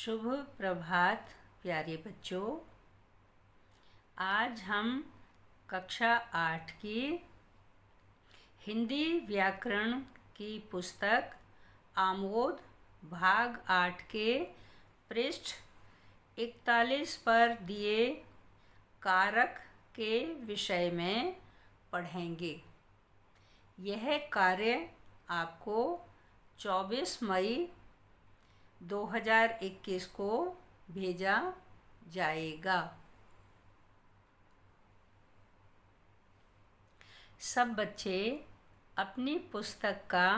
शुभ प्रभात प्यारे बच्चों। आज हम कक्षा 8 की हिंदी व्याकरण की पुस्तक आमोद भाग 8 के पृष्ठ 41 पर दिए कारक के विषय में पढ़ेंगे। यह कार्य आपको 24 मई 2021 को भेजा जाएगा। सब बच्चे अपनी पुस्तक का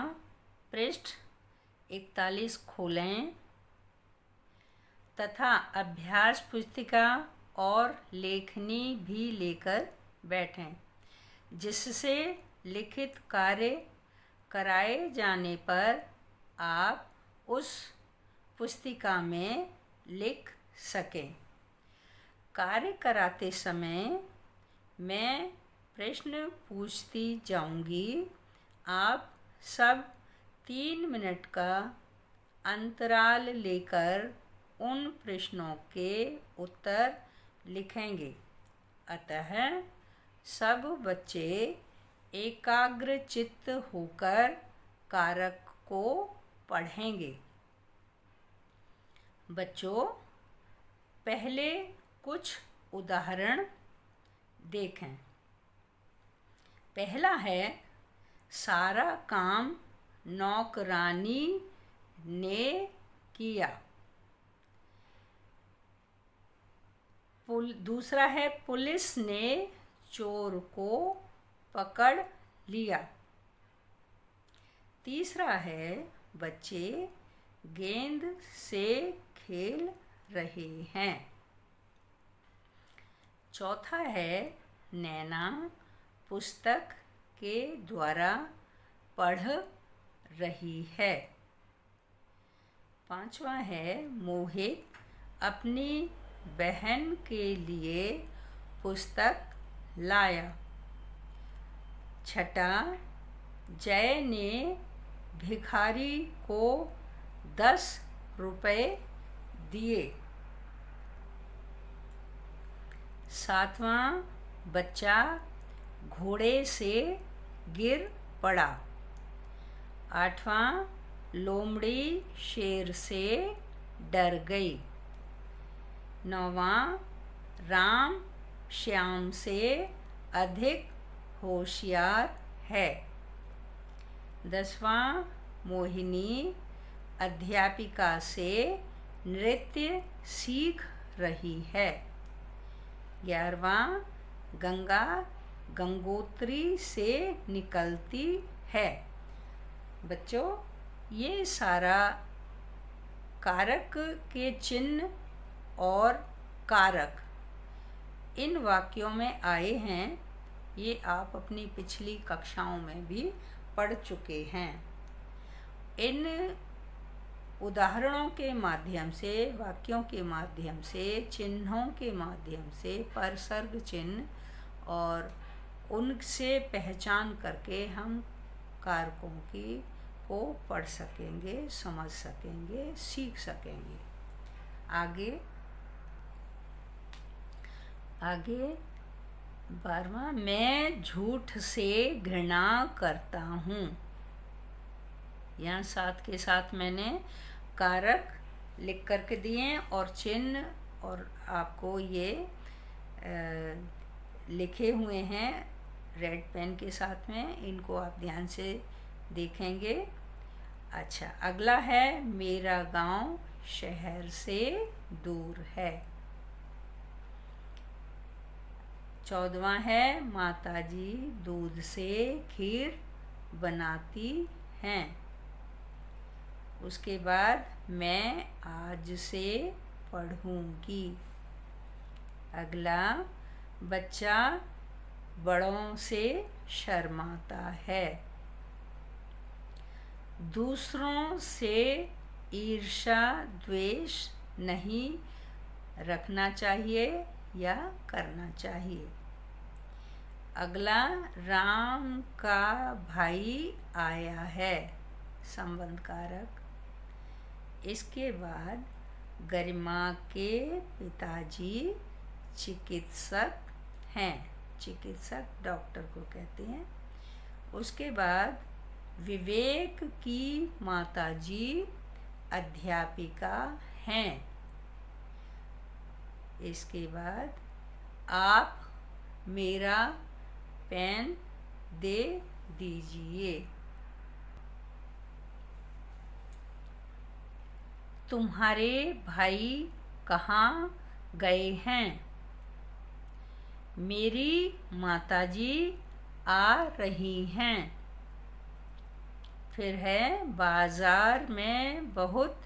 पृष्ठ 41 खोलें तथा अभ्यास पुस्तिका और लेखनी भी लेकर बैठें, जिससे लिखित कार्य कराए जाने पर आप उस पुस्तिका में लिख सकें। कार्य कराते समय मैं प्रश्न पूछती जाऊंगी। आप सब 3 मिनट का अंतराल लेकर उन प्रश्नों के उत्तर लिखेंगे। अतः सब बच्चे एकाग्रचित्त होकर कारक को पढ़ेंगे। बच्चों, पहले कुछ उदाहरण देखें। पहला है, सारा काम नौकरानी ने किया। दूसरा है, पुलिस ने चोर को पकड़ लिया। तीसरा है, बच्चे गेंद से खेल रहे हैं। चौथा है, नैना पुस्तक के द्वारा पढ़ रही है। पांचवा है, मोहित अपनी बहन के लिए पुस्तक लाया। छठा, जय ने भिखारी को 10 रुपए दिए। सातवां, बच्चा घोड़े से गिर पड़ा। आठवां, लोमड़ी शेर से डर गई। नौवां, राम श्याम से अधिक होशियार है। 10वां, मोहिनी अध्यापिका से नृत्य सीख रही है। 11वां, गंगा गंगोत्री से निकलती है। बच्चों, ये सारा कारक के चिन्ह और कारक इन वाक्यों में आए हैं। ये आप अपनी पिछली कक्षाओं में भी पढ़ चुके हैं। इन उदाहरणों के माध्यम से, वाक्यों के माध्यम से, चिन्हों के माध्यम से, परसर्ग चिन्ह और उनसे पहचान करके हम कारकों को पढ़ सकेंगे, समझ सकेंगे, सीख सकेंगे। आगे 12वां, मैं झूठ से घृणा करता हूँ। यहाँ साथ के साथ मैंने कारक लिख करके दिए और चिन्ह और आपको ये लिखे हुए हैं रेड पेन के साथ में। इनको आप ध्यान से देखेंगे। अच्छा, अगला है, मेरा गांव शहर से दूर है। 14वां है, माताजी दूध से खीर बनाती हैं। उसके बाद, मैं आज से पढ़ूंगी। अगला, बच्चा बड़ों से शर्माता है। दूसरों से ईर्ष्या द्वेष नहीं रखना चाहिए या करना चाहिए। अगला, राम का भाई आया है, संबंध कारक। इसके बाद, गरिमा के पिताजी चिकित्सक हैं। चिकित्सक डॉक्टर को कहते हैं। उसके बाद विवेक की माताजी अध्यापिका हैं। इसके बाद आप मेरा पेन दे दीजिए। तुम्हारे भाई कहाँ गए हैं? मेरी माताजी आ रही हैं। फिर है बाजार में बहुत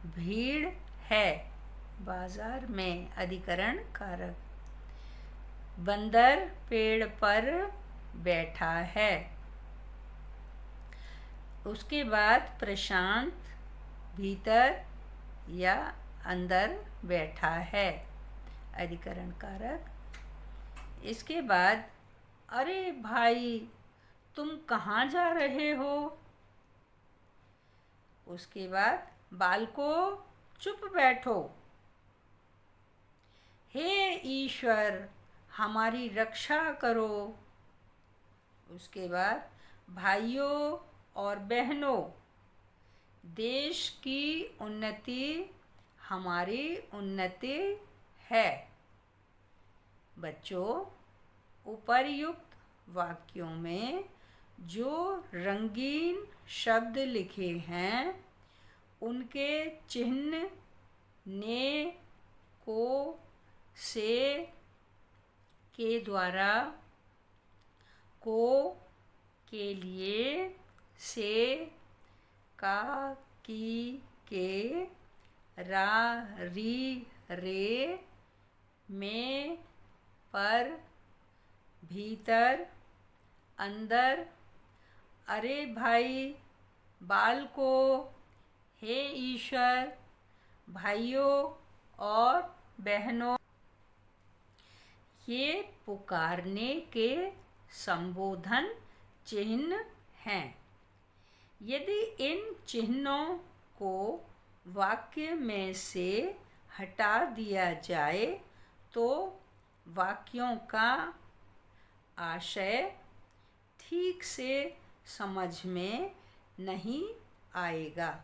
भीड़ है। बाजार में अधिकरण कारक। बंदर पेड़ पर बैठा है। उसके बाद प्रशांत भीतर या अंदर बैठा है। अधिकरण कारक। इसके बाद अरे भाई तुम कहाँ जा रहे हो? उसके बाद बालकों चुप बैठो। हे ईश्वर हमारी रक्षा करो। उसके बाद भाइयों और बहनों, देश की उन्नति हमारी उन्नति है। बच्चों, उपर्युक्त वाक्यों में जो रंगीन शब्द लिखे हैं उनके चिन्ह ने, को, से, के द्वारा, को, के लिए, से, का, की, के, रा, री, रे, में, पर, भीतर, अंदर, अरे भाई, बालकों, हे ईश्वर, भाइयों और बहनों, ये पुकारने के संबोधन चिन्ह हैं। यदि इन चिन्हों को वाक्य में से हटा दिया जाए तो वाक्यों का आशय ठीक से समझ में नहीं आएगा।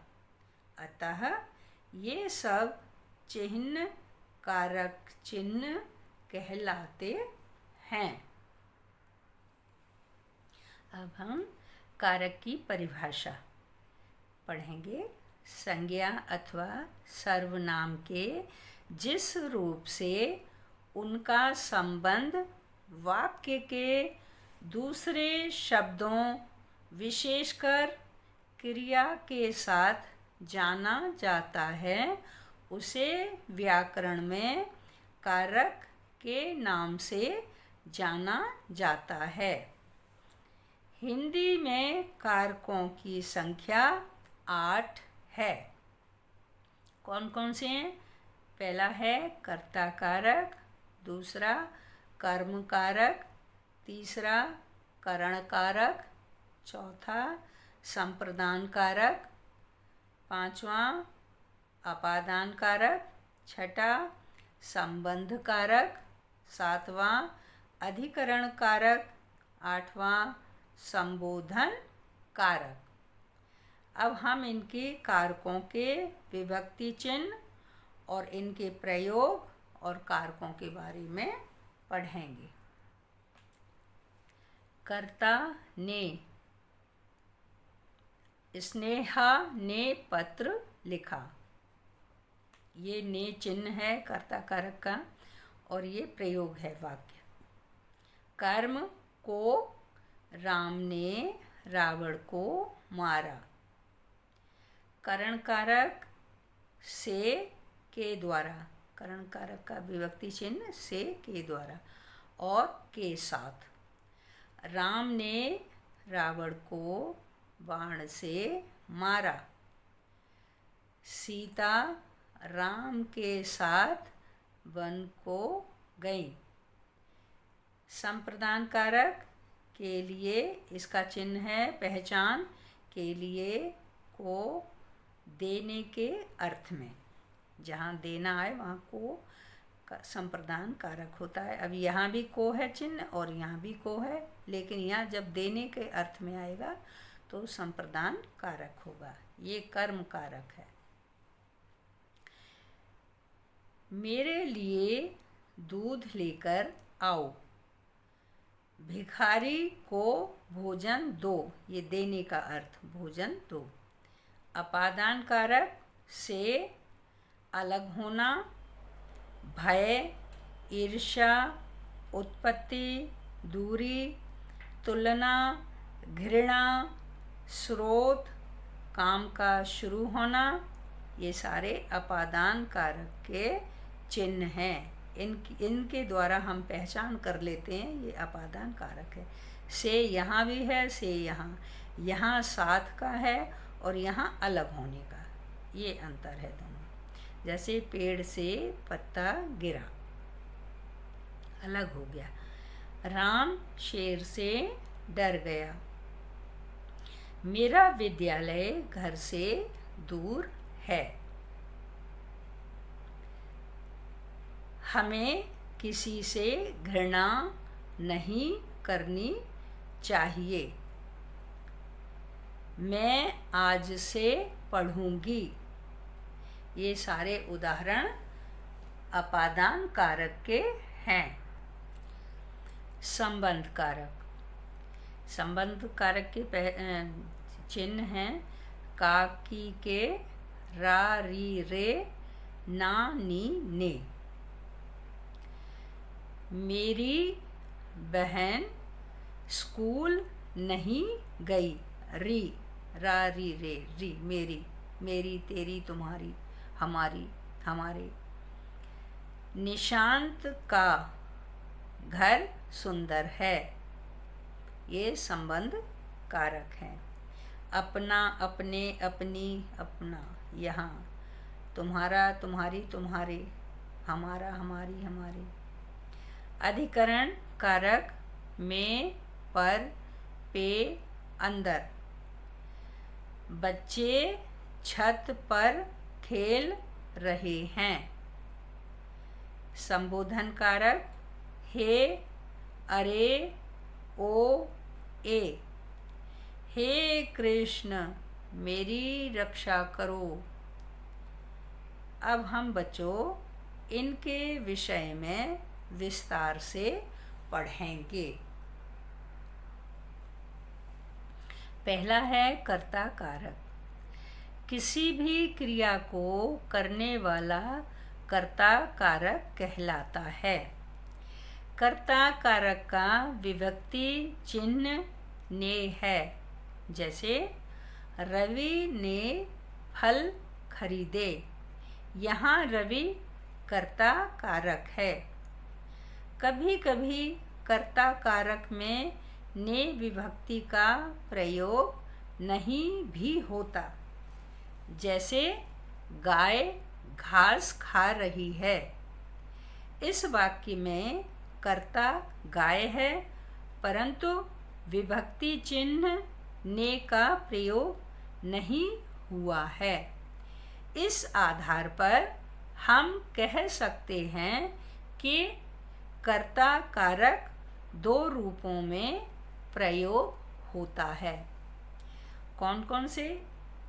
अतः ये सब चिन्ह कारक चिन्ह कहलाते हैं। अब हम कारक की परिभाषा पढ़ेंगे। संज्ञा अथवा सर्वनाम के जिस रूप से उनका संबंध वाक्य के दूसरे शब्दों विशेषकर क्रिया के साथ जाना जाता है उसे व्याकरण में कारक के नाम से जाना जाता है। हिंदी में कारकों की संख्या 8 है। कौन कौन से हैं? पहला है कर्ता कारक, दूसरा कर्म कारक, तीसरा करण कारक, चौथा संप्रदान कारक, पांचवा अपादान कारक, छठा संबंध कारक, सातवां अधिकरण कारक, आठवां संबोधन कारक। अब हम इनके कारकों के विभक्ति चिन्ह और इनके प्रयोग और कारकों के बारे में पढ़ेंगे। कर्ता ने, स्नेहा ने पत्र लिखा। ये ने चिन्ह है कर्ता कारक का और ये प्रयोग है वाक्य। कर्म को, राम ने रावण को मारा। करण कारक से, के द्वारा, करण कारक का विभक्ति चिन्ह से, के द्वारा और के साथ। राम ने रावण को बाण से मारा। सीता राम के साथ वन को गई। संप्रदान कारक के लिए इसका चिन्ह है पहचान, के लिए, को, देने के अर्थ में। जहाँ देना आए वहाँ को संप्रदान कारक होता है। अब यहाँ भी को है चिन्ह और यहाँ भी को है, लेकिन यहाँ जब देने के अर्थ में आएगा तो संप्रदान कारक होगा। ये कर्म कारक है। मेरे लिए दूध लेकर आओ, भिखारी को भोजन दो, ये देने का अर्थ, भोजन दो। अपादान कारक से अलग होना, भय, ईर्ष्या, उत्पत्ति, दूरी, तुलना, घृणा, स्रोत, काम का शुरू होना, ये सारे अपादान कारक के चिन्ह हैं। इनके द्वारा हम पहचान कर लेते हैं ये अपादान कारक है। से यहाँ भी है, से यहाँ साथ का है और यहाँ अलग होने का, ये अंतर है दोनों। जैसे पेड़ से पत्ता गिरा, अलग हो गया। राम शेर से डर गया, मेरा विद्यालय घर से दूर है। हमें किसी से घृणा नहीं करनी चाहिए। मैं आज से पढ़ूंगी। ये सारे उदाहरण अपादान कारक के हैं। संबंध कारक, संबंध कारक के चिन्ह हैं का, की, के, रा, री, रे, ना, नी, ने। मेरी बहन स्कूल नहीं गई, री, रा, री, रे, री, मेरी, मेरी, तेरी, तुम्हारी, हमारी, हमारे। निशांत का घर सुंदर है, ये संबंध कारक हैं। अपना, अपने, अपनी, अपना, यहाँ। तुम्हारा, तुम्हारी, तुम्हारे, हमारा, हमारी, हमारे। अधिकरण कारक में, पर, पे, अंदर। बच्चे छत पर खेल रहे हैं। संबोधन कारक हे, अरे, ओ, ए। हे कृष्ण मेरी रक्षा करो। अब हम बच्चों इनके विषय में विस्तार से पढ़ेंगे। पहला है कर्ता कारक। किसी भी क्रिया को करने वाला कर्ता कारक कहलाता है। कर्ता कारक का विभक्ति चिन्ह ने है। जैसे रवि ने फल खरीदे, यहाँ रवि कर्ता कारक है। कभी कभी कर्ता कारक में ने विभक्ति का प्रयोग नहीं भी होता। जैसे गाय घास खा रही है, इस वाक्य में कर्ता गाय है, परंतु विभक्ति चिन्ह ने का प्रयोग नहीं हुआ है। इस आधार पर हम कह सकते हैं कि कर्ता कारक दो रूपों में प्रयोग होता है। कौन कौन से?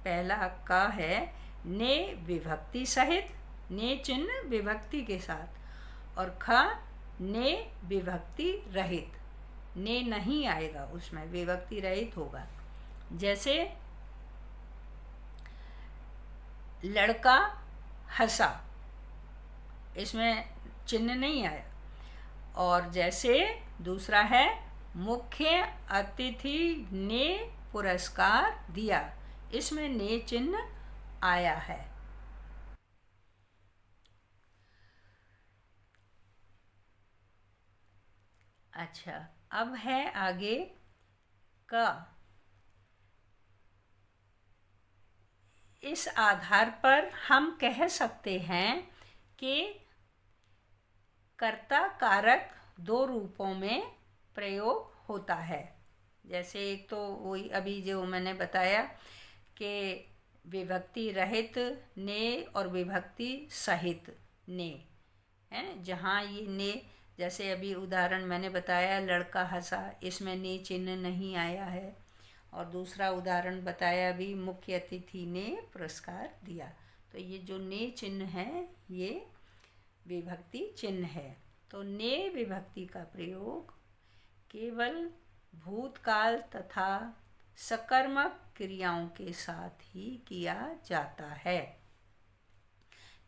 पहला का है ने विभक्ति सहित, ने चिन्ह विभक्ति के साथ, और ख ने विभक्ति रहित, ने नहीं आएगा उसमें, विभक्ति रहित होगा। जैसे लड़का हंसा, इसमें चिन्ह नहीं आया। और जैसे दूसरा है मुख्य अतिथि ने पुरस्कार दिया, इसमें ने चिन्ह आया है। अच्छा, अब है आगे का। इस आधार पर हम कह सकते हैं कि कर्ता कारक दो रूपों में प्रयोग होता है। जैसे एक तो वही अभी जो मैंने बताया कि विभक्ति रहित ने और विभक्ति सहित ने है। जहाँ ये ने, जैसे अभी उदाहरण मैंने बताया लड़का हंसा, इसमें ने चिन्ह नहीं आया है। और दूसरा उदाहरण बताया भी, मुख्य अतिथि ने पुरस्कार दिया। तो ये जो ने चिन्ह है ये विभक्ति चिन्ह है। तो ने विभक्ति का प्रयोग केवल भूतकाल तथा सकर्मक क्रियाओं के साथ ही किया जाता है।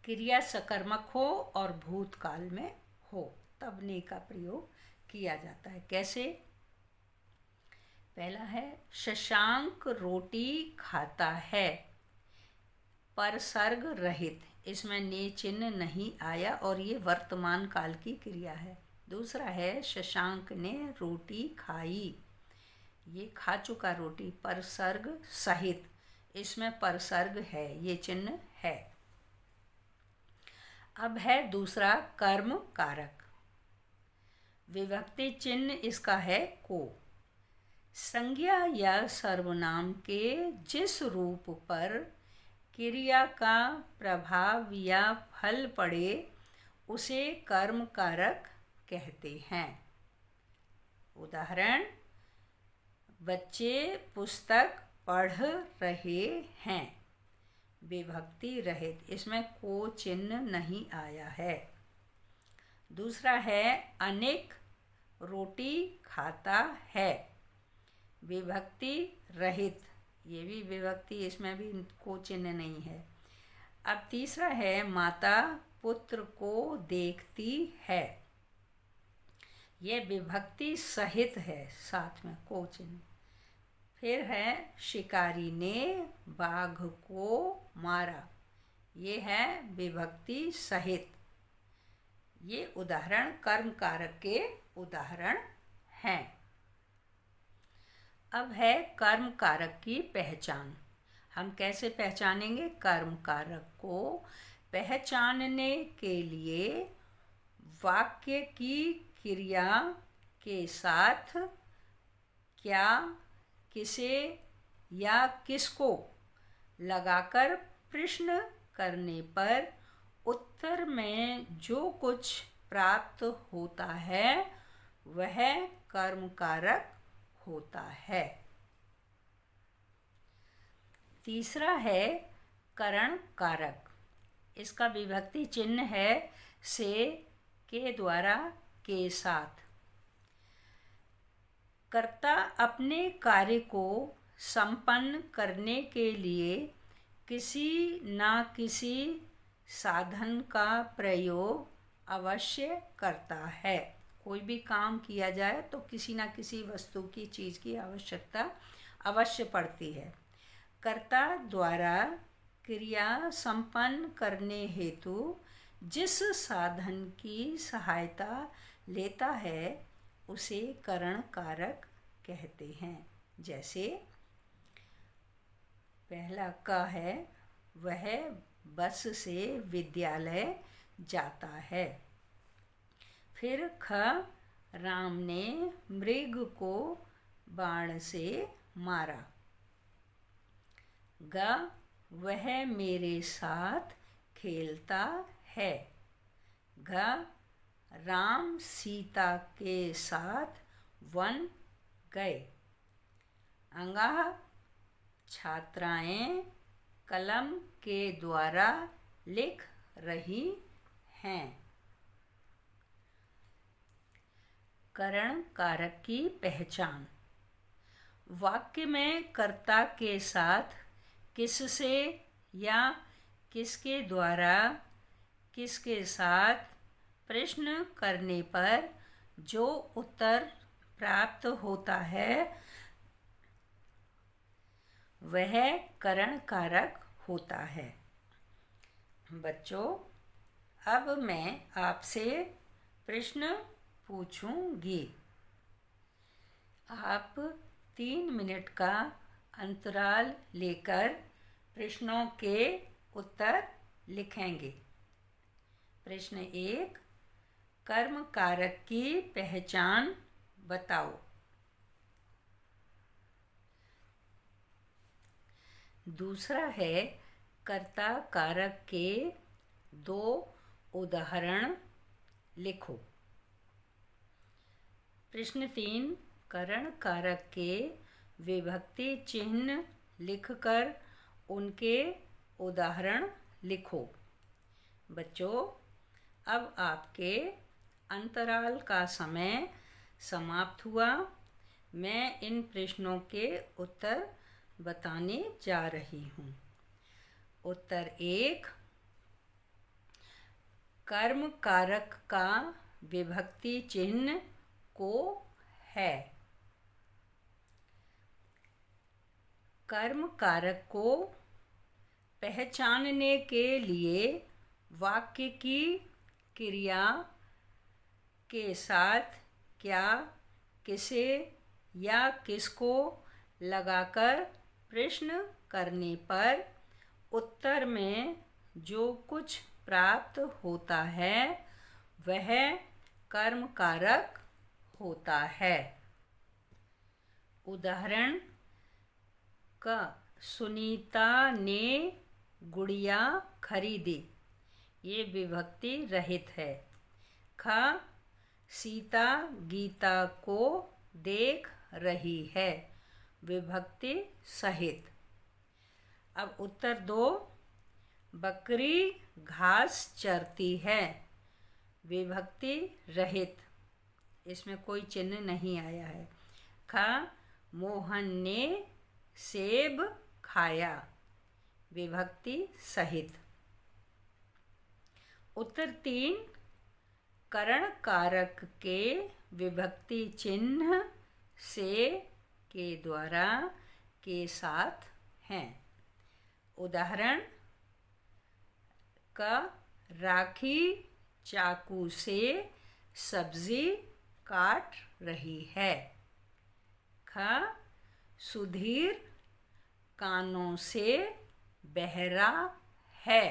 क्रिया सकर्मक हो और भूतकाल में हो तब ने का प्रयोग किया जाता है। कैसे? पहला है शशांक रोटी खाता है, परसर्ग रहित, इसमें ने चिन्ह नहीं आया और ये वर्तमान काल की क्रिया है। दूसरा है शशांक ने रोटी खाई, ये खा चुका रोटी, परसर्ग सहित, इसमें परसर्ग है, ये चिन्ह है। अब है दूसरा कर्म कारक। विभक्ति चिन्ह इसका है को। संज्ञा या सर्वनाम के जिस रूप पर क्रिया का प्रभाव या फल पड़े उसे कर्म कारक कहते हैं। उदाहरण, बच्चे पुस्तक पढ़ रहे हैं, विभक्ति रहित, इसमें को चिन्ह नहीं आया है। दूसरा है अनेक रोटी खाता है, विभक्ति रहित, ये भी विभक्ति, इसमें भी को चिन्ह नहीं है। अब तीसरा है माता पुत्र को देखती है, यह विभक्ति सहित है, साथ में को चिन्ह। फिर है शिकारी ने बाघ को मारा, ये है विभक्ति सहित। ये उदाहरण कर्म कारक के उदाहरण हैं। अब है कर्म कारक की पहचान। हम कैसे पहचानेंगे? कर्म कारक को पहचानने के लिए वाक्य की क्रिया के साथ क्या, किसे या किसको लगाकर प्रश्न करने पर उत्तर में जो कुछ प्राप्त होता है वह कर्म कारक होता है। तीसरा है करण कारक। इसका विभक्ति चिन्ह है से, के द्वारा, के साथ। कर्ता अपने कार्य को संपन्न करने के लिए किसी न किसी साधन का प्रयोग अवश्य करता है। कोई भी काम किया जाए तो किसी न किसी वस्तु की, चीज़ की आवश्यकता अवश्य पड़ती है। कर्ता द्वारा क्रिया संपन्न करने हेतु जिस साधन की सहायता लेता है उसे करण कारक कहते हैं। जैसे पहला का है, वह बस से विद्यालय जाता है। फिर ख, राम ने मृग को बाण से मारा। ग, वह मेरे साथ खेलता है। घ, राम सीता के साथ वन गए। अंगा, छात्राएं कलम के द्वारा लिख रही हैं। करण कारक की पहचान। वाक्य में कर्ता के साथ किससे या किसके द्वारा, किसके साथ प्रश्न करने पर जो उत्तर प्राप्त होता है वह करण कारक होता है। बच्चों, अब मैं आपसे प्रश्न पूछूंगी। आप 3 मिनट का अंतराल लेकर प्रश्नों के उत्तर लिखेंगे। प्रश्न 1, कर्म कारक की पहचान बताओ। दूसरा है कर्ता कारक के 2 उदाहरण लिखो। प्रश्न 3, करण कारक के विभक्ति चिन्ह लिखकर उनके उदाहरण लिखो। बच्चों, अब आपके अंतराल का समय समाप्त हुआ। मैं इन प्रश्नों के उत्तर बताने जा रही हूँ। उत्तर 1, कर्म कारक का विभक्ति चिन्ह को है। कर्म कारक को पहचानने के लिए वाक्य की क्रिया के साथ क्या, किसे या किसको लगाकर प्रश्न करने पर उत्तर में जो कुछ प्राप्त होता है वह कर्म कारक होता है। उदाहरण क, सुनीता ने गुड़िया खरीदी। ये विभक्ति रहित है। ख, सीता गीता को देख रही है। विभक्ति सहित। अब उत्तर 2, बकरी घास चरती है। विभक्ति रहित, इसमें कोई चिन्ह नहीं आया है। ख, मोहन ने सेब खाया। विभक्ति सहित। उत्तर 3, करण कारक के विभक्ति चिन्ह से, के द्वारा, के साथ हैं। उदाहरण क, राखी चाकू से सब्जी काट रही है। ख, सुधीर कानों से बहरा है।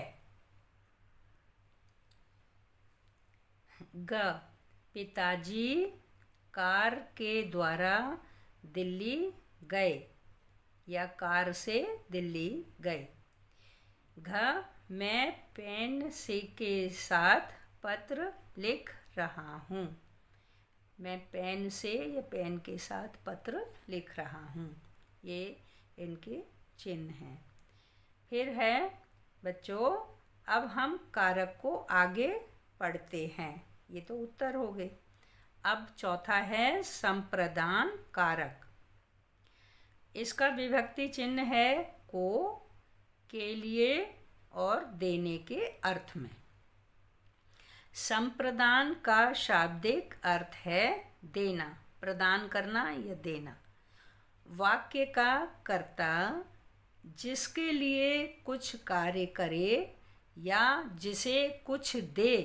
ग, पिताजी कार के द्वारा दिल्ली गए या कार से दिल्ली गए। घ, मैं पेन से के साथ पत्र लिख रहा हूँ। मैं पेन से या पेन के साथ पत्र लिख रहा हूँ। ये इनके चिन्ह हैं। फिर है बच्चों, अब हम कारक को आगे पढ़ते हैं। ये तो उत्तर हो गए। अब चौथा है संप्रदान कारक। इसका विभक्ति चिन्ह है को, के लिए और देने के अर्थ में। संप्रदान का शाब्दिक अर्थ है देना, प्रदान करना या देना। वाक्य का कर्ता जिसके लिए कुछ कार्य करे या जिसे कुछ दे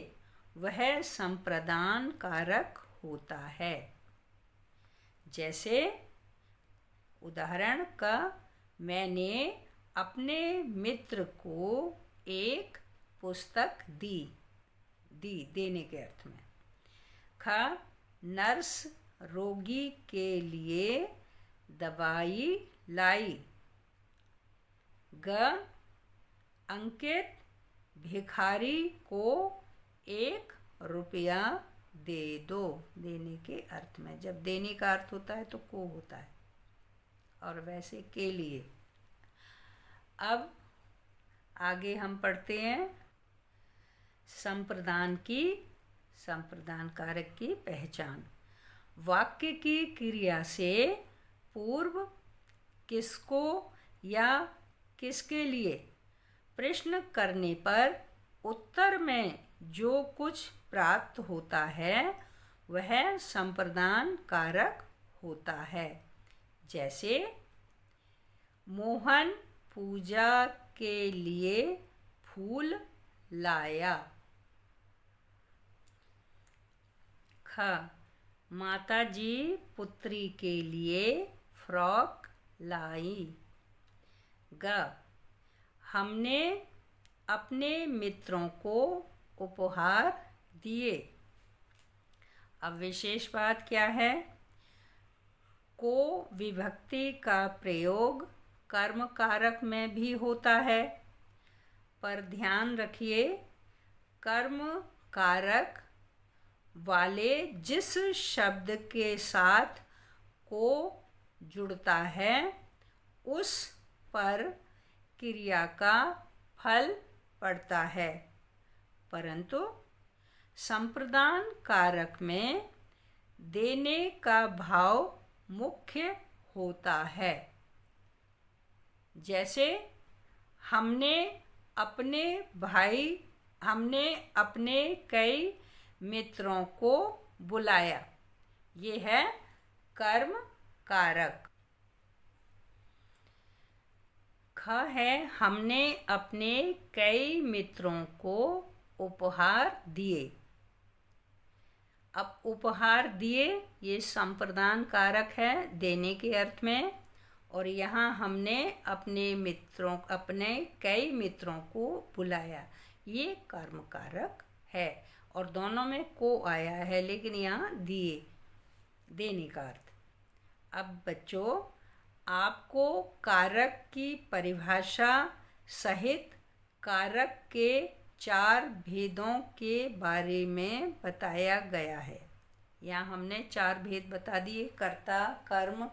वह संप्रदान कारक होता है। जैसे उदाहरण का, मैंने अपने मित्र को एक पुस्तक दी। देने के अर्थ में। ख, नर्स रोगी के लिए दवाई लाई। ग, अंकित भिखारी को 1 रुपया दे दो। देने के अर्थ में। जब देने का अर्थ होता है तो को होता है, और वैसे के लिए। अब आगे हम पढ़ते हैं संप्रदान कारक की पहचान। वाक्य की क्रिया से पूर्व किसको या किसके लिए प्रश्न करने पर उत्तर में जो कुछ प्राप्त होता है वह संप्रदान कारक होता है। जैसे मोहन पूजा के लिए फूल लाया। ख, माताजी पुत्री के लिए फ्रॉक लाई। ग, हमने अपने मित्रों को उपहार दिए। अब विशेष बात क्या है? को विभक्ति का प्रयोग कर्म कारक में भी होता है, पर ध्यान रखिए कर्म कारक वाले जिस शब्द के साथ को जुड़ता है उस पर क्रिया का फल पड़ता है, परंतु संप्रदान कारक में देने का भाव मुख्य होता है। जैसे हमने अपने कई मित्रों को बुलाया, ये है कर्म कारक। ख है हमने अपने कई मित्रों को उपहार दिए। अब उपहार दिए ये संप्रदान कारक है देने के अर्थ में, और यहाँ हमने अपने कई मित्रों को बुलाया, ये कर्म कारक है और दोनों में को आया है, लेकिन यहाँ दिए देने का अर्थ। अब बच्चों आपको कारक की परिभाषा सहित कारक के 4 भेदों के बारे में बताया गया है। यहाँ हमने 4 भेद बता दिए, कर्ता, कर्म,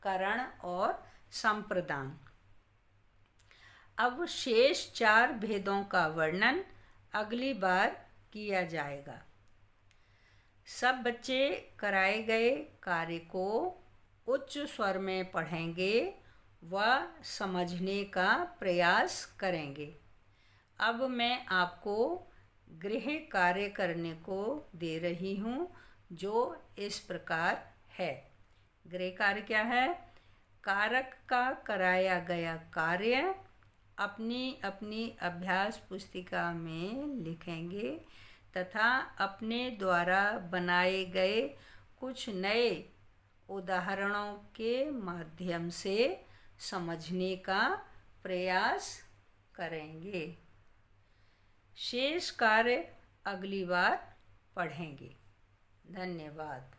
करण और संप्रदान। अब शेष 4 भेदों का वर्णन अगली बार किया जाएगा। सब बच्चे कराए गए कार्य को उच्च स्वर में पढ़ेंगे व समझने का प्रयास करेंगे। अब मैं आपको गृह कार्य करने को दे रही हूँ, जो इस प्रकार है। गृह कार्य क्या है? कारक का कराया गया कार्य अपनी अपनी अभ्यास पुस्तिका में लिखेंगे तथा अपने द्वारा बनाए गए कुछ नए उदाहरणों के माध्यम से समझने का प्रयास करेंगे। शेष कार्य अगली बार पढ़ेंगे। धन्यवाद।